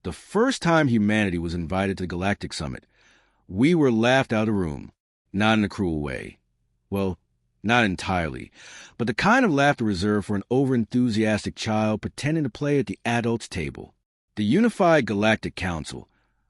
The first time humanity was invited to the Galactic Summit, we were laughed out of the room, not in a cruel way. Well, not entirely, but the kind of laughter reserved for an over-enthusiastic child pretending to play at the adults' table. The Unified Galactic Council,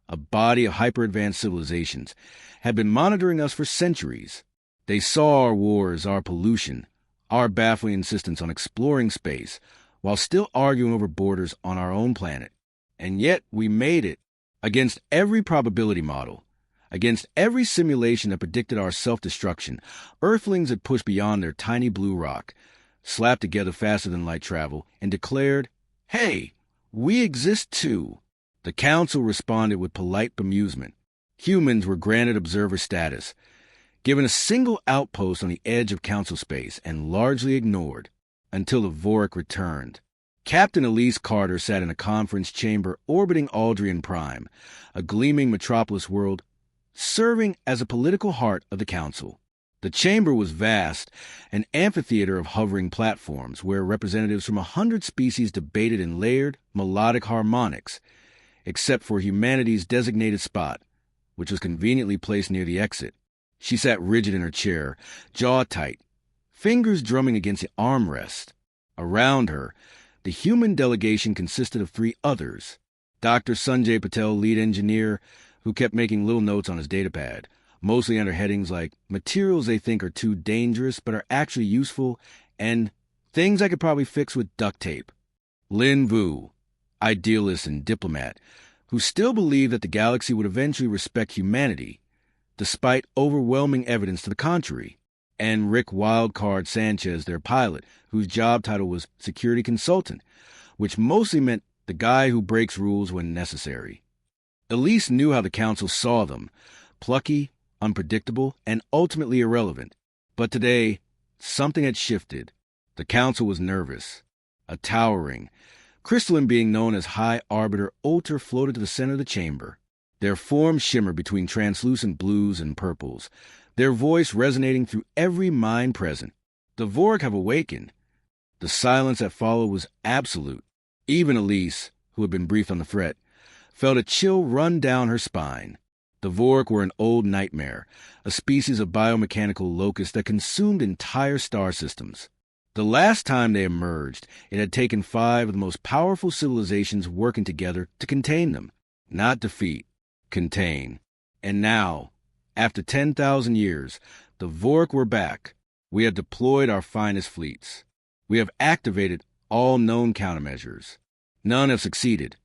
a body of hyper-advanced civilizations, had been monitoring us for centuries. They saw our wars, our pollution, our baffling insistence on exploring space, while still arguing over borders on our own planet. And yet we made it, against every probability model, against every simulation that predicted our self-destruction. Earthlings had pushed beyond their tiny blue rock, slapped together faster than light travel, and declared, "Hey, we exist too." The council responded with polite bemusement. Humans were granted observer status, given a single outpost on the edge of council space, and largely ignored until the Vorik returned. Captain Elise Carter sat in a conference chamber orbiting Aldrian Prime, a gleaming metropolis world, serving as a political heart of the council. The chamber was vast, an amphitheater of hovering platforms where representatives from 100 species debated in layered, melodic harmonics, except for humanity's designated spot, which was conveniently placed near the exit. She sat rigid in her chair, jaw tight, fingers drumming against the armrest. Around her, the human delegation consisted of 3 others. Dr. Sanjay Patel, lead engineer, who kept making little notes on his datapad, mostly under headings like materials they think are too dangerous but are actually useful, and things I could probably fix with duct tape. Lin Vu, idealist and diplomat, who still believed that the galaxy would eventually respect humanity, despite overwhelming evidence to the contrary. And Rick Wildcard Sanchez, their pilot, whose job title was security consultant, which mostly meant the guy who breaks rules when necessary. Elise knew how the council saw them, plucky, unpredictable, and ultimately irrelevant. But today, something had shifted. The council was nervous. A towering, crystalline being known as High Arbiter Ulter floated to the center of the chamber. Their form shimmered between translucent blues and purples, their voice resonating through every mind present. The Vorik have awakened. The silence that followed was absolute. Even Elise, who had been briefed on the threat, felt a chill run down her spine. The Vorik were an old nightmare, a species of biomechanical locust that consumed entire star systems. The last time they emerged, it had taken 5 of the most powerful civilizations working together to contain them. Not defeat, contain. And now, after 10,000 years, the Vorik were back. We have deployed our finest fleets. We have activated all known countermeasures. None have succeeded,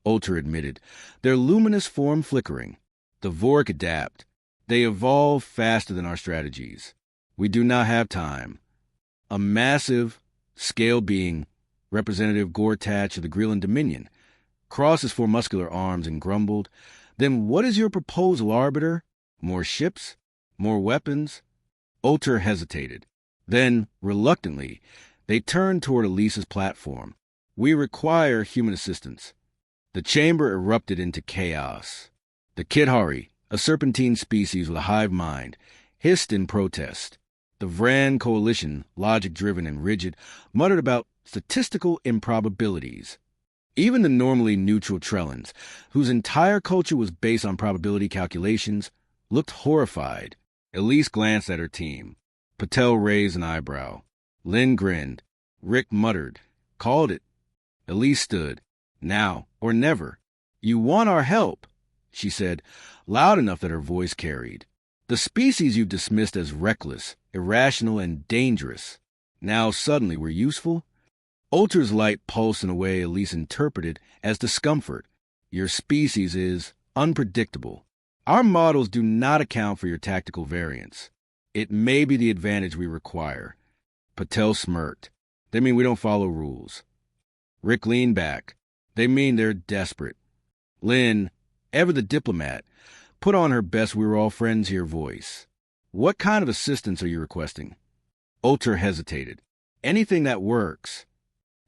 Ulter admitted, their luminous form flickering. The Vorik adapt. They evolve faster than our strategies. We do not have time. A massive, scale being, Representative Gortatch of the Grillan Dominion, crossed his 4 muscular arms and grumbled, "Then what is your proposal, Arbiter? More ships? More weapons?" Ulter hesitated. Then, reluctantly, they turned toward Elise's platform. "We require human assistance." The chamber erupted into chaos. The Kidhari, a serpentine species with a hive mind, hissed in protest. The Vran coalition, logic-driven and rigid, muttered about statistical improbabilities. Even the normally neutral Trellans, whose entire culture was based on probability calculations, looked horrified. Elise glanced at her team. Patel raised an eyebrow. Lynn grinned. Rick muttered. "Called it." Elise stood. "Now or never. You want our help," she said, loud enough that her voice carried. "The species you've dismissed as reckless, irrational, and dangerous, now suddenly we're useful?" Ulter's light pulsed in a way Elise interpreted as discomfort. "Your species is unpredictable. Our models do not account for your tactical variance. It may be the advantage we require." Patel smirked. "They mean we don't follow rules." Rick leaned back. "They mean they're desperate." Lynn, ever the diplomat, put on her best "we're all friends here" voice. "What kind of assistance are you requesting?" Ulter hesitated. "Anything that works."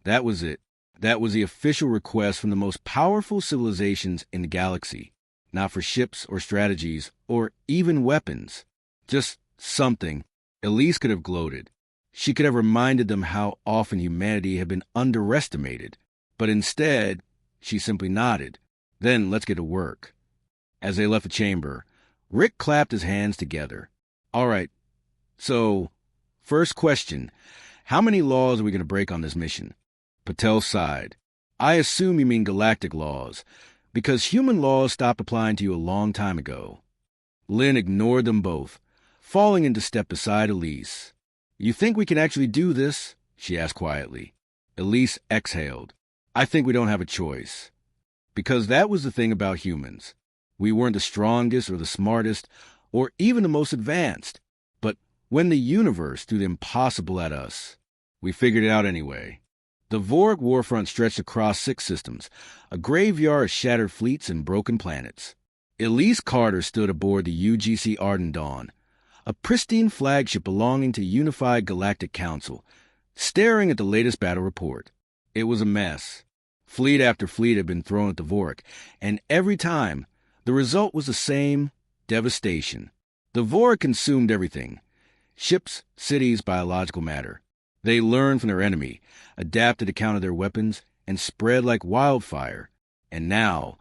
That was it. That was the official request from the most powerful civilizations in the galaxy. Not for ships or strategies or even weapons. Just something. Elise could have gloated. She could have reminded them how often humanity had been underestimated. But instead, she simply nodded. Then let's get to work. As they left the chamber, Rick clapped his hands together. All right, so, first question. How many laws are we going to break on this mission? Patel sighed. I assume you mean galactic laws, because human laws stopped applying to you a long time ago. Lynn ignored them both, falling into step beside Elise. You think we can actually do this? She asked quietly. Elise exhaled. I think we don't have a choice. Because that was the thing about humans. We weren't the strongest or the smartest, or even the most advanced. But when the universe threw the impossible at us, we figured it out anyway. The Vork warfront stretched across 6 systems, a graveyard of shattered fleets and broken planets. Elise Carter stood aboard the UGC Arden Dawn, a pristine flagship belonging to Unified Galactic Council, staring at the latest battle report. It was a mess. Fleet after fleet had been thrown at the Vork, and every time, the result was the same: devastation. The Vork consumed everything: ships, cities, biological matter. They learned from their enemy, adapted to counter their weapons, and spread like wildfire. And now,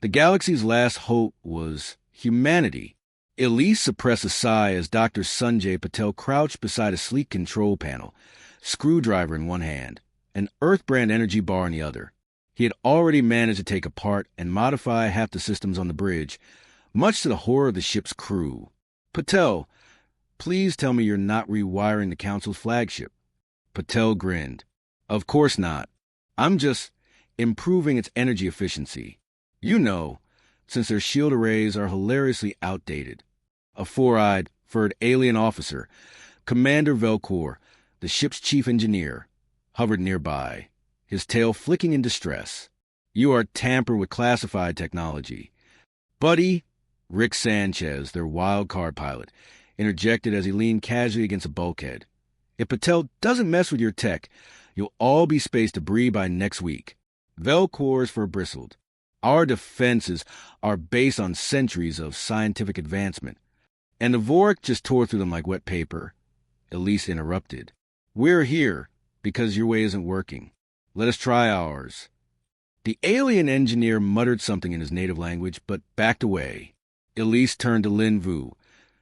the galaxy's last hope was humanity. Elise suppressed a sigh as Dr. Sanjay Patel crouched beside a sleek control panel, screwdriver in one hand, an Earthbrand energy bar in the other. He had already managed to take apart and modify half the systems on the bridge, much to the horror of the ship's crew. Patel, please tell me you're not rewiring the Council's flagship. Patel grinned. Of course not. I'm just improving its energy efficiency. You know, since their shield arrays are hilariously outdated. A 4-eyed, furred alien officer, Commander Velcor, the ship's chief engineer, hovered nearby, his tail flicking in distress. You are tampering with classified technology. Buddy, Rick Sanchez, their wild card pilot, interjected as he leaned casually against a bulkhead. If Patel doesn't mess with your tech, you'll all be space debris by next week. Velcor's fur bristled. Our defenses are based on centuries of scientific advancement, and the Vork just tore through them like wet paper. Elise interrupted. We're here because your way isn't working. Let us try ours. The alien engineer muttered something in his native language, but backed away. Elise turned to Lin Vu,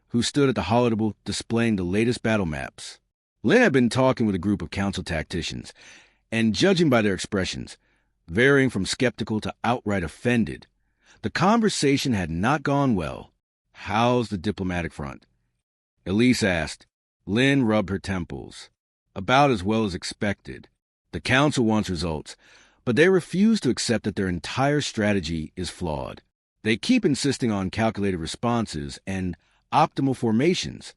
who stood at the holodeck displaying the latest battle maps. Lin had been talking with a group of council tacticians, and judging by their expressions, varying from skeptical to outright offended, the conversation had not gone well. How's the diplomatic front? Elise asked. Lin rubbed her temples. About as well as expected. The council wants results, but they refuse to accept that their entire strategy is flawed. They keep insisting on calculated responses and optimal formations.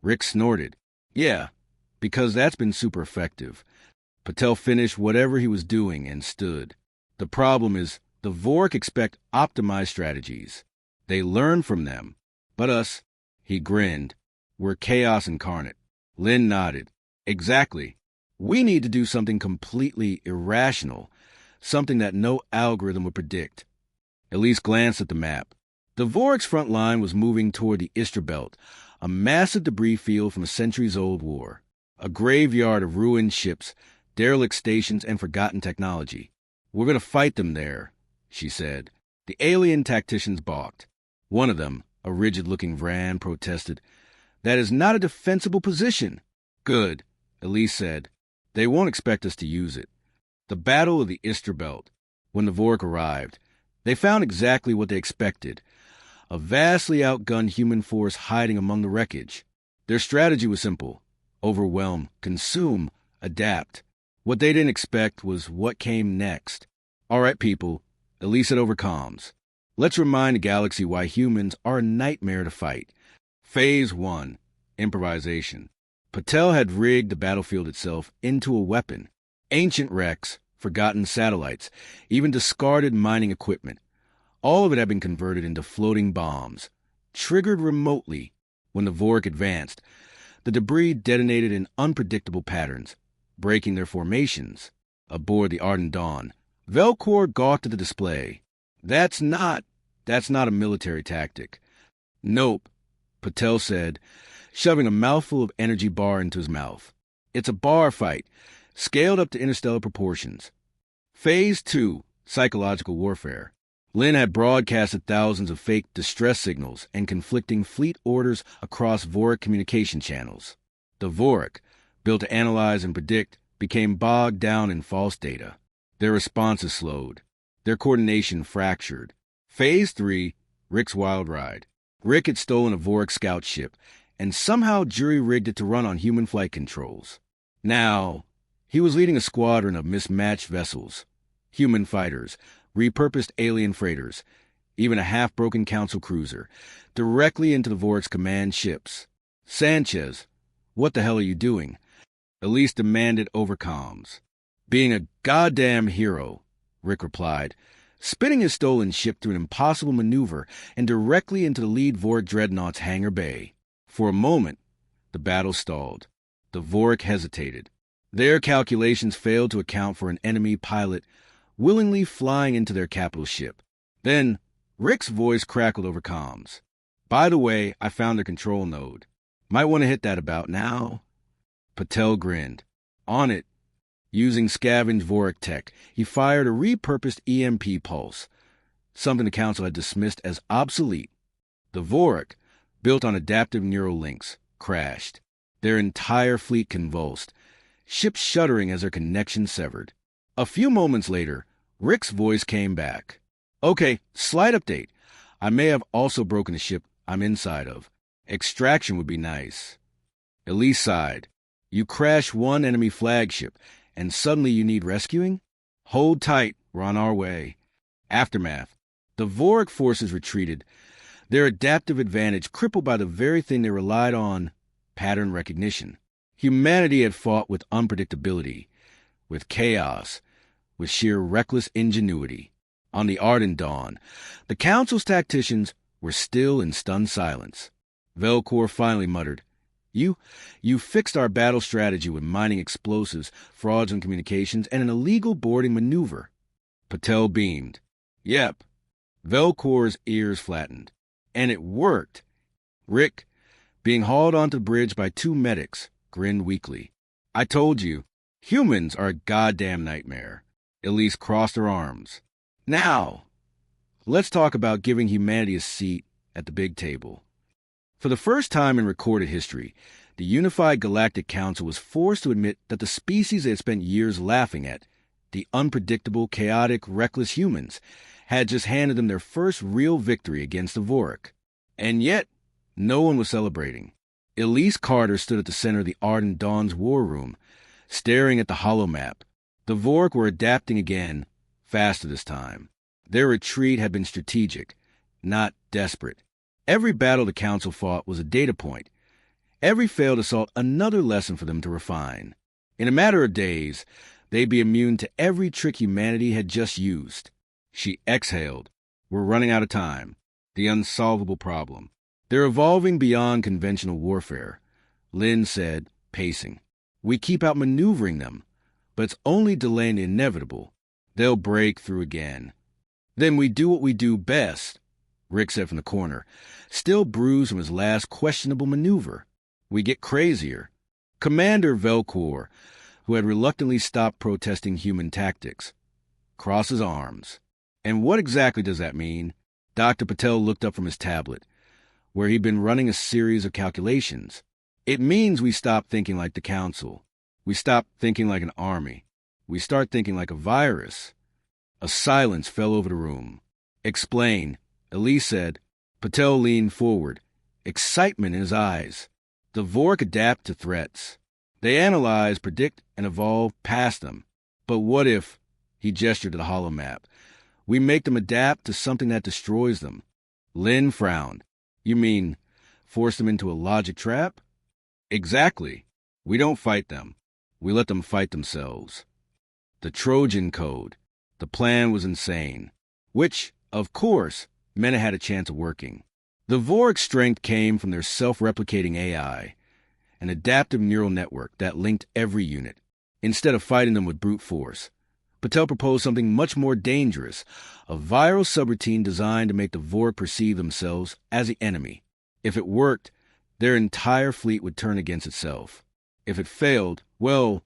Rick snorted. Yeah, because that's been super effective. Patel finished whatever he was doing and stood. The problem is the Vork expect optimized strategies. They learn from them. But us, he grinned, we're chaos incarnate. Lin nodded. Exactly. We need to do something completely irrational, something that no algorithm would predict. Elise glanced at the map. The Vork's front line was moving toward the Istra Belt, a massive debris field from a centuries-old war. A graveyard of ruined ships, derelict stations, and forgotten technology. We're going to fight them there, she said. The alien tacticians balked. One of them, a rigid-looking Vran, protested. That is not a defensible position. Good, Elise said. They won't expect us to use it. The Battle of the Istra Belt. When the Vork arrived, they found exactly what they expected. A vastly outgunned human force hiding among the wreckage. Their strategy was simple. Overwhelm, consume, adapt. What they didn't expect was what came next. All right, people, Elise said over comms. Let's remind the galaxy why humans are a nightmare to fight. Phase 1, improvisation. Patel had rigged the battlefield itself into a weapon. Ancient wrecks, forgotten satellites, even discarded mining equipment. All of it had been converted into floating bombs, triggered remotely. When the Vork advanced, the debris detonated in unpredictable patterns, breaking their formations. Aboard the Arden Dawn, Velcor gawked at the display. That's not a military tactic. Nope, Patel said, shoving a mouthful of energy bar into his mouth. It's a bar fight, scaled up to interstellar proportions. Phase 2, psychological warfare. Lin had broadcasted thousands of fake distress signals and conflicting fleet orders across Vorik communication channels. The Vorik, built to analyze and predict, became bogged down in false data. Their responses slowed. Their coordination fractured. Phase 3, Rick's Wild Ride. Rick had stolen a Vorik scout ship and somehow jury-rigged it to run on human flight controls. Now, he was leading a squadron of mismatched vessels, human fighters, repurposed alien freighters, even a half-broken council cruiser, directly into the Vorik's command ships. "Sanchez, what the hell are you doing?" Elise demanded over comms. "Being a goddamn hero," Rick replied, spinning his stolen ship through an impossible maneuver and directly into the lead Vorik dreadnought's hangar bay. For a moment, the battle stalled. The Vorik hesitated. Their calculations failed to account for an enemy pilot willingly flying into their capital ship. Then, Rick's voice crackled over comms. "By the way, I found their control node. Might want to hit that about now." Patel grinned. On it, using scavenged Vorik tech, he fired a repurposed EMP pulse, something the Council had dismissed as obsolete. The Vorik, built on adaptive neural links, crashed. Their entire fleet convulsed, ships shuddering as their connection severed. A few moments later, Rick's voice came back. "Okay, slight update. I may have also broken the ship I'm inside of. Extraction would be nice." Elise sighed. "You crash one enemy flagship, and suddenly you need rescuing? Hold tight, we're on our way." Aftermath. The Vorik forces retreated, their adaptive advantage crippled by the very thing they relied on, pattern recognition. Humanity had fought with unpredictability, with chaos, with sheer reckless ingenuity. On the Arden Dawn, the Council's tacticians were still in stunned silence. Velcor finally muttered, You fixed our battle strategy with mining explosives, fraudulent communications, and an illegal boarding maneuver." Patel beamed. "Yep." Velcor's ears flattened. "And it worked." Rick, being hauled onto the bridge by 2 medics, grinned weakly. "I told you, humans are a goddamn nightmare." Elise crossed her arms. "Now, let's talk about giving humanity a seat at the big table." For the first time in recorded history, the Unified Galactic Council was forced to admit that the species they had spent years laughing at, the unpredictable, chaotic, reckless humans, had just handed them their first real victory against the Vorik. And yet, no one was celebrating. Elise Carter stood at the center of the Arden Dawn's war room, staring at the holomap. The Vorik were adapting again, faster this time. Their retreat had been strategic, not desperate. Every battle the Council fought was a data point. Every failed assault another lesson for them to refine. In a matter of days, they'd be immune to every trick humanity had just used. She exhaled. "We're running out of time. The unsolvable problem. They're evolving beyond conventional warfare," Lin said, pacing. "We keep outmaneuvering them, but it's only delaying the inevitable. They'll break through again." "Then we do what we do best," Rick said from the corner, still bruised from his last questionable maneuver. "We get crazier." Commander Velcor, who had reluctantly stopped protesting human tactics, crossed his arms. "And what exactly does that mean?" Dr. Patel looked up from his tablet, where he'd been running a series of calculations. "It means we stop thinking like the Council. We stop thinking like an army. We start thinking like a virus." A silence fell over the room. "Explain," Elise said. Patel leaned forward, excitement in his eyes. "The Vorik adapt to threats. They analyze, predict, and evolve past them. But what if," he gestured to the holomap, "we make them adapt to something that destroys them?" Lin frowned. "You mean force them into a logic trap?" "Exactly. We don't fight them. We let them fight themselves." The Trojan Code. The plan was insane. Which, of course, meant it had a chance of working. The Vorik's strength came from their self-replicating AI, an adaptive neural network that linked every unit. Instead of fighting them with brute force, Patel proposed something much more dangerous, a viral subroutine designed to make the Vorik perceive themselves as the enemy. If it worked, their entire fleet would turn against itself. If it failed, well,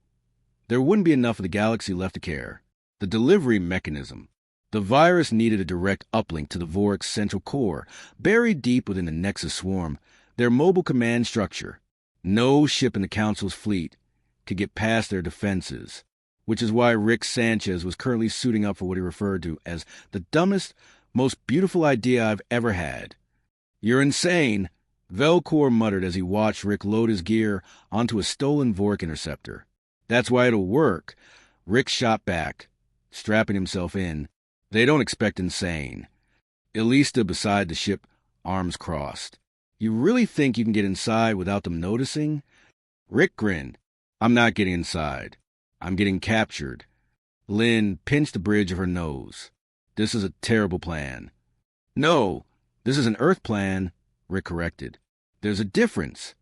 there wouldn't be enough of the galaxy left to care. The delivery mechanism. The virus needed a direct uplink to the Vork's central core, buried deep within the Nexus swarm, their mobile command structure. No ship in the Council's fleet could get past their defenses, which is why Rick Sanchez was currently suiting up for what he referred to as the dumbest, most beautiful idea I've ever had. "You're insane," Velcor muttered as he watched Rick load his gear onto a stolen Vork interceptor. "That's why it'll work," Rick shot back, strapping himself in. "They don't expect insane." Elise stood beside the ship, arms crossed. "You really think you can get inside without them noticing?" Rick grinned. "I'm not getting inside. I'm getting captured." Lynn pinched the bridge of her nose. "This is a terrible plan." "No, this is an Earth plan," Rick corrected. "There's a difference."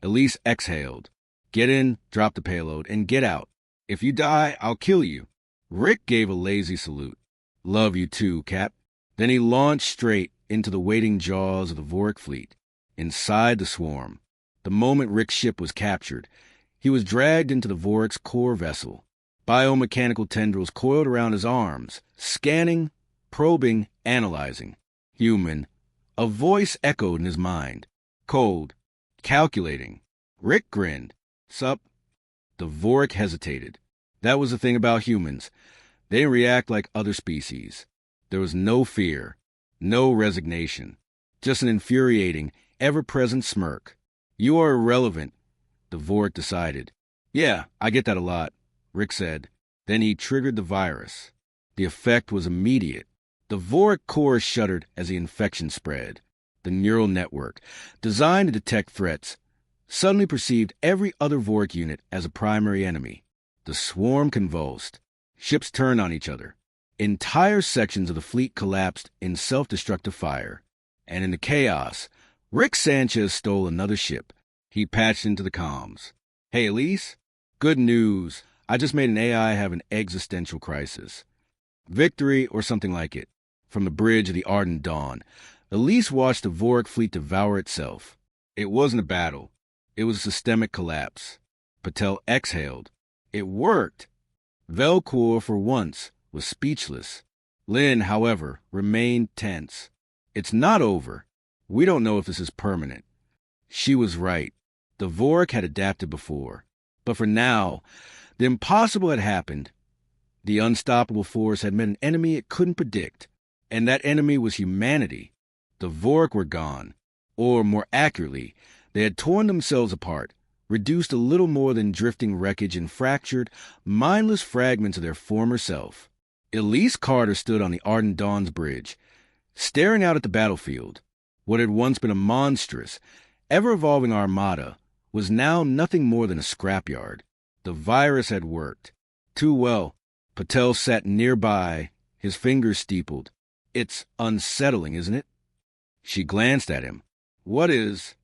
Elise exhaled. "Get in, drop the payload, and get out. If you die, I'll kill you." Rick gave a lazy salute. "Love you too, Cap." Then he launched straight into the waiting jaws of the Vork fleet, inside the swarm. The moment Rick's ship was captured, he was dragged into the Vork's core vessel. Biomechanical tendrils coiled around his arms, scanning, probing, analyzing. Human. A voice echoed in his mind. Cold. Calculating. Rick grinned. "Sup?" The Vork hesitated. That was the thing about humans. They didn't react like other species. There was no fear, no resignation, just an infuriating, ever-present smirk. "You are irrelevant," the Vork decided. "Yeah, I get that a lot," Rick said. Then he triggered the virus. The effect was immediate. The Vork core shuddered as the infection spread. The neural network, designed to detect threats, suddenly perceived every other Vork unit as a primary enemy. The swarm convulsed. Ships turned on each other. Entire sections of the fleet collapsed in self-destructive fire. And in the chaos, Rick Sanchez stole another ship. He patched into the comms. "Hey, Elise? Good news. I just made an AI have an existential crisis. Victory or something like it." From the bridge of the Ardent Dawn, Elise watched the Vork fleet devour itself. It wasn't a battle. It was a systemic collapse. Patel exhaled. It worked. Velcor, for once, was speechless. Lynn, however, remained tense. "It's not over. We don't know if this is permanent." She was right. The Vork had adapted before. But for now, the impossible had happened. The unstoppable force had met an enemy it couldn't predict. And that enemy was humanity. The Vork were gone. Or, more accurately, they had torn themselves apart, reduced a little more than drifting wreckage and fractured, mindless fragments of their former self. Elise Carter stood on the Ardent Dawn's bridge, staring out at the battlefield. What had once been a monstrous, ever-evolving armada was now nothing more than a scrapyard. The virus had worked. Too well. Patel sat nearby, his fingers steepled. "It's unsettling, isn't it?" She glanced at him. "What is?"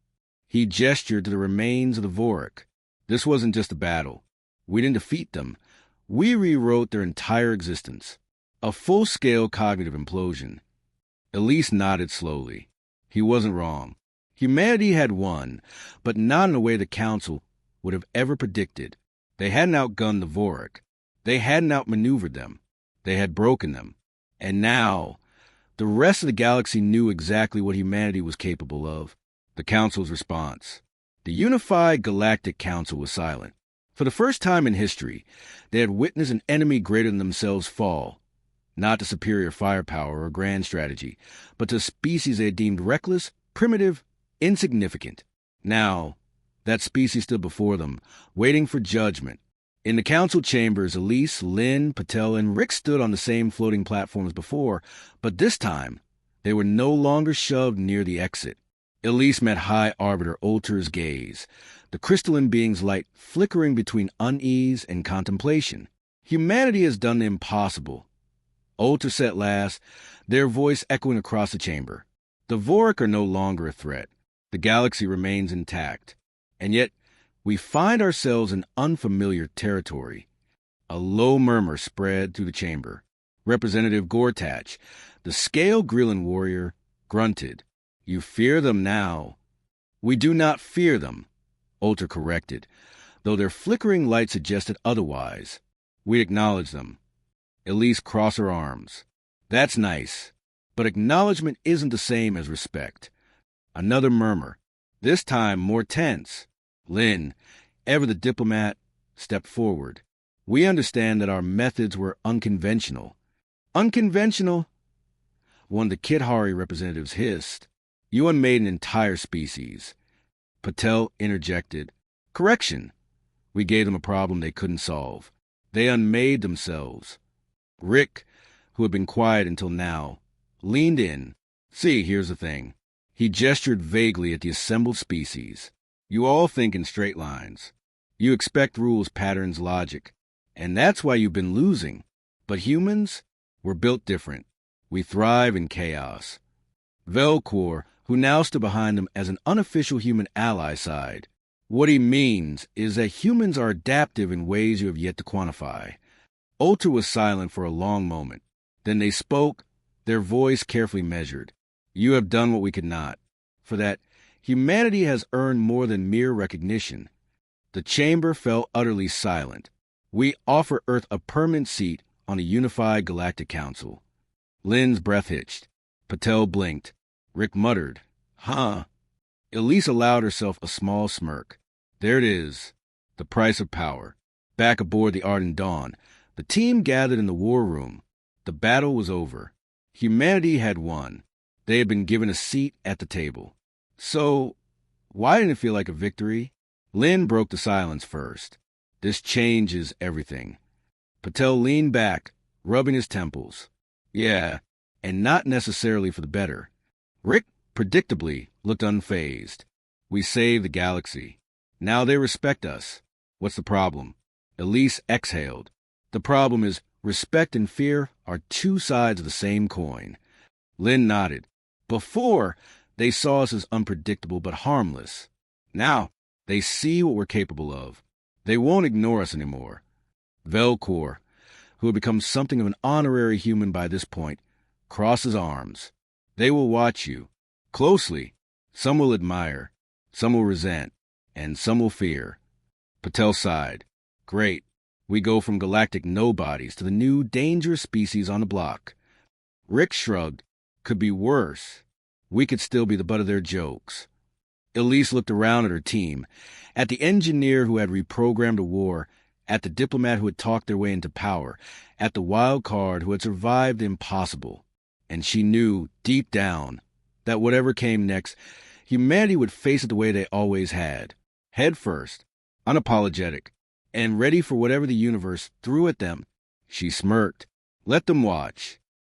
He gestured to the remains of the Vork. "This wasn't just a battle. We didn't defeat them. We rewrote their entire existence. A full-scale cognitive implosion." Elise nodded slowly. He wasn't wrong. Humanity had won, but not in a way the Council would have ever predicted. They hadn't outgunned the Vork. They hadn't outmaneuvered them. They had broken them. And now, the rest of the galaxy knew exactly what humanity was capable of. The Council's response. The unified Galactic Council was silent. For the first time in history, they had witnessed an enemy greater than themselves fall. Not to superior firepower or grand strategy, but to a species they had deemed reckless, primitive, insignificant. Now, that species stood before them, waiting for judgment. In the council chambers, Elise, Lynn, Patel, and Rick stood on the same floating platforms before, but this time, they were no longer shoved near the exit. Elise met High Arbiter Ulter's gaze, the crystalline being's light flickering between unease and contemplation. "Humanity has done the impossible," Ulter said last, their voice echoing across the chamber. "The Vork are no longer a threat. The galaxy remains intact. And yet, we find ourselves in unfamiliar territory." A low murmur spread through the chamber. Representative Gortach, the scale Grillin warrior, grunted. "You fear them now." "We do not fear them," Ulter corrected, though their flickering light suggested otherwise. "We acknowledge them." Elise crossed her arms. That's nice. But acknowledgement isn't the same as respect. Another murmur, this time more tense. Lynn, ever the diplomat, stepped forward. We understand that our methods were unconventional. Unconventional? One of the Kidhari representatives hissed. You unmade an entire species. Patel interjected. Correction. We gave them a problem they couldn't solve. They unmade themselves. Rick, who had been quiet until now, leaned in. See, here's the thing. He gestured vaguely at the assembled species. You all think in straight lines. You expect rules, patterns, logic. And that's why you've been losing. But humans, we're built different. We thrive in chaos. Velcor, who now stood behind him as an unofficial human ally, sighed. What he means is that humans are adaptive in ways you have yet to quantify. Ultra was silent for a long moment. Then they spoke, their voice carefully measured. You have done what we could not. For that, humanity has earned more than mere recognition. The chamber fell utterly silent. We offer Earth a permanent seat on a unified galactic council. Lynn's breath hitched. Patel blinked. Rick muttered, Huh. Elise allowed herself a small smirk. There it is. The price of power. Back aboard the Ardent Dawn, the team gathered in the war room. The battle was over. Humanity had won. They had been given a seat at the table. So, why didn't it feel like a victory? Lynn broke the silence first. This changes everything. Patel leaned back, rubbing his temples. Yeah, and not necessarily for the better. Rick, predictably, looked unfazed. We saved the galaxy. Now they respect us. What's the problem? Elise exhaled. The problem is respect and fear are two sides of the same coin. Lynn nodded. Before, they saw us as unpredictable but harmless. Now, they see what we're capable of. They won't ignore us anymore. Velcor, who had become something of an honorary human by this point, crosses arms. They will watch you. Closely. Some will admire. Some will resent. And some will fear. Patel sighed. Great. We go from galactic nobodies to the new dangerous species on the block. Rick shrugged. Could be worse. We could still be the butt of their jokes. Elise looked around at her team, at the engineer who had reprogrammed a war, at the diplomat who had talked their way into power, at the wild card who had survived the impossible. And she knew, deep down, that whatever came next, humanity would face it the way they always had. Head first, unapologetic, and ready for whatever the universe threw at them. She smirked. Let them watch.